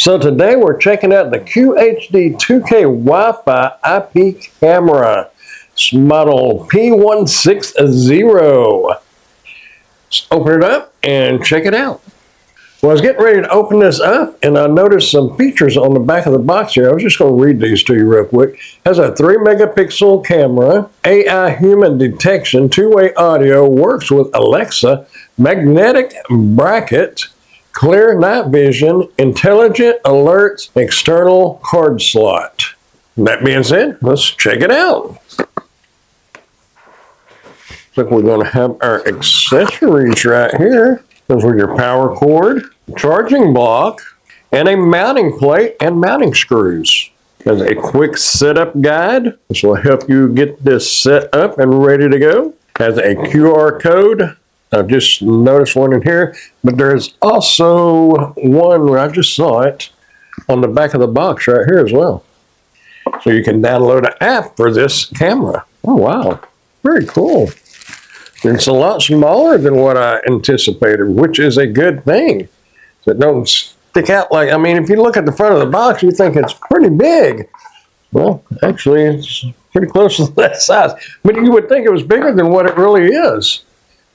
So today we're checking out the QHD 2K Wi-Fi IP camera. It's model P160. Let's open it up and check it out. Well, I was getting ready to open this up and I noticed some features on the back of the box here. I was just going to read these to you real quick. It has a 3 megapixel camera, AI human detection, two-way audio, works with Alexa, magnetic bracket, clear night vision, intelligent alerts, external card slot. That being said, let's check it out. Looks like we're going to have our accessories right here. Comes with your power cord, charging block, and a mounting plate and mounting screws. There's a quick setup guide. This will help you get this set up and ready to go. Has a QR code. I just noticed one in here, but there's also one where I just saw it on the back of the box right here as well. So you can download an app for this camera. Oh, wow. Very cool. It's a lot smaller than what I anticipated, which is a good thing. So it don't stick out like, I mean, if you look at the front of the box, you think it's pretty big. Well, actually, it's pretty close to that size. But you would think it was bigger than what it really is.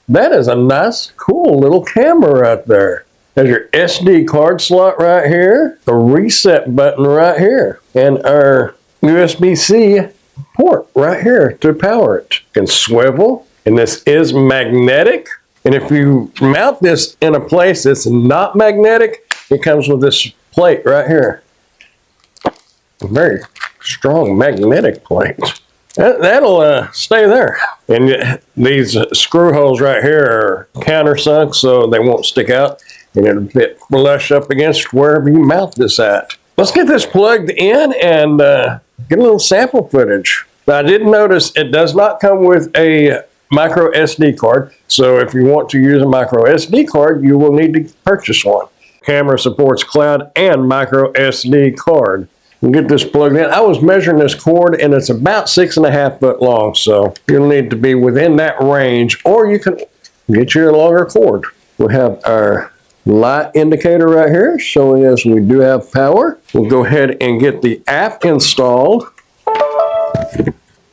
That is a nice, cool little camera right there. There's your SD card slot right here, a reset button right here, and our USB-C port right here to power it. You can swivel, and this is magnetic. And if you mount this in a place that's not magnetic, it comes with this plate right here. A very strong magnetic plate. That'll stay there. And these screw holes right here are countersunk, so they won't stick out, and it'll fit flush up against wherever you mount this at. Let's get this plugged in and get a little sample footage. Now, I did notice it does not come with a micro SD card, so if you want to use a micro SD card, you will need to purchase one. Camera supports cloud and micro SD card. We'll get this plugged in. I was measuring this cord and it's about 6.5 foot long, so you'll need to be within that range, or you can get you a longer cord. We have our light indicator right here showing us we do have power. We'll go ahead and get the app installed.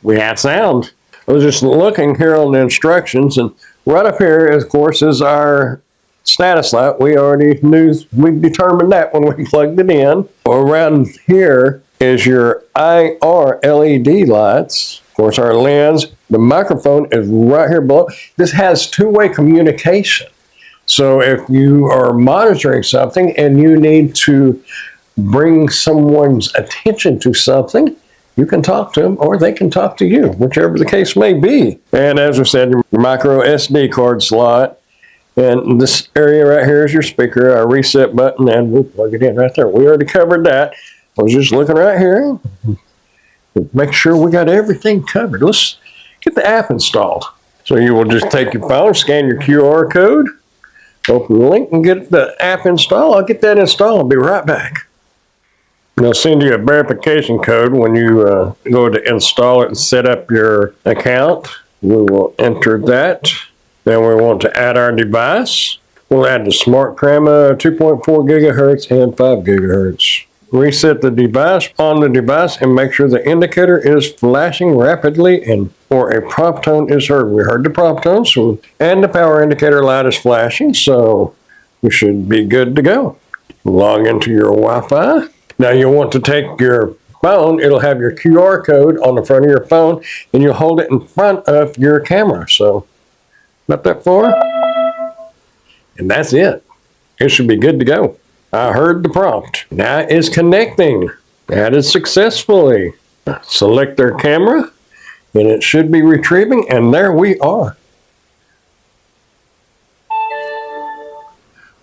We have sound. I was just looking here on the instructions, and right up here, of course, is our status light. We already knew, we determined that when we plugged it in. Around here is your IR LED lights. Of course, our lens. The microphone is right here below. This has two-way communication. So if you are monitoring something and you need to bring someone's attention to something, you can talk to them or they can talk to you, whichever the case may be. And as we said, your micro SD card slot. And this area right here is your speaker, our reset button, and we'll plug it in right there. We already covered that. I was just looking right here. Make sure we got everything covered. Let's get the app installed. So you will just take your phone, scan your QR code, open the link, and get the app installed. I'll get that installed. I'll be right back. They'll send you a verification code when you go to install it and set up your account. We will enter that. Then we want to add our device. We'll add the smart camera, 2.4 gigahertz and 5 gigahertz. Reset the device on the device and make sure the indicator is flashing rapidly and or a prompt tone is heard. We heard the prompt tone, and the power indicator light is flashing, so we should be good to go. Log into your Wi-Fi. Now you'll want to take your phone. It'll have your QR code on the front of your phone, and you'll hold it in front of your camera. So not that far, and that's it. It should be good to go. I heard the prompt. Now it's connecting. Added successfully. Select their camera, and it should be retrieving, and there we are.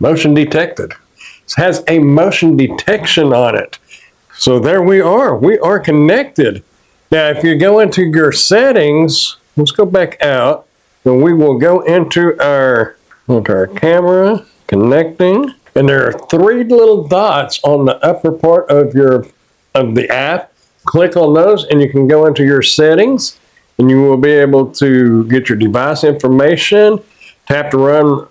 Motion detected. It has a motion detection on it. So there we are. We are connected. Now, if you go into your settings, let's go back out. And we will go into our camera, connecting, and there are 3 little dots on the upper part of the app. Click on those, and you can go into your settings, and you will be able to get your device information, tap to run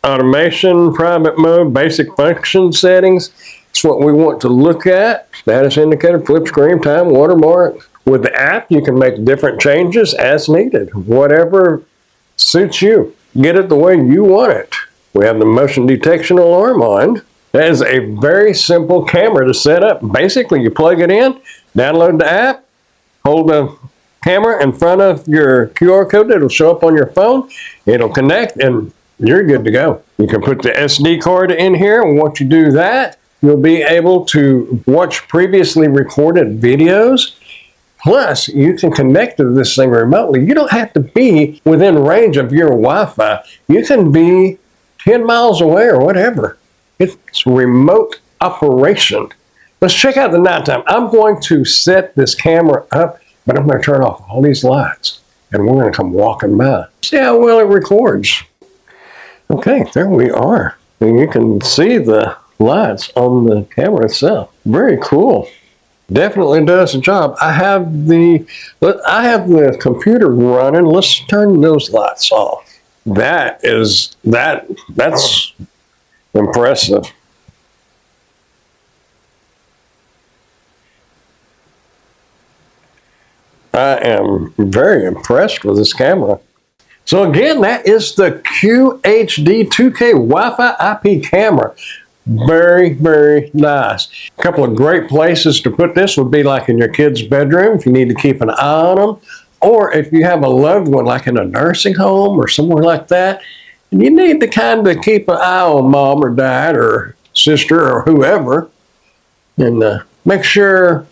automation, private mode, basic function settings, It's what we want to look at. Status indicator, flip screen, time, watermark. With the app, you can make different changes as needed. Whatever suits you. Get it the way you want it. We have the motion detection alarm on. That is a very simple camera to set up. Basically, you plug it in, download the app, hold the camera in front of your QR code. It'll show up on your phone. It'll connect, and you're good to go. You can put the SD card in here, and once you do that, you'll be able to watch previously recorded videos. Plus, you can connect to this thing remotely. You don't have to be within range of your Wi-Fi. You can be 10 miles away or whatever. It's remote operation. Let's check out the nighttime. I'm going to set this camera up, but I'm going to turn off all these lights, and we're going to come walking by. See how well it records. Okay, there we are. And you can see the lights on the camera itself. Very cool. Definitely does the job. I have the computer running. Let's turn those lights off. That's impressive. I am very impressed with this camera. So again, that is the QHD 2K Wi-Fi IP camera. Very, very nice. A couple of great places to put this would be like in your kid's bedroom if you need to keep an eye on them, or if you have a loved one like in a nursing home or somewhere like that, and you need to kind of keep an eye on mom or dad or sister or whoever, and make sure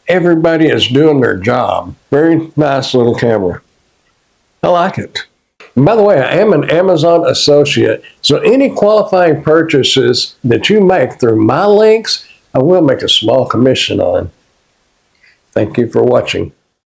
everybody is doing their job. Very nice little camera. I like it. And by the way, I am an Amazon associate, so any qualifying purchases that you make through my links, I will make a small commission on. Thank you for watching.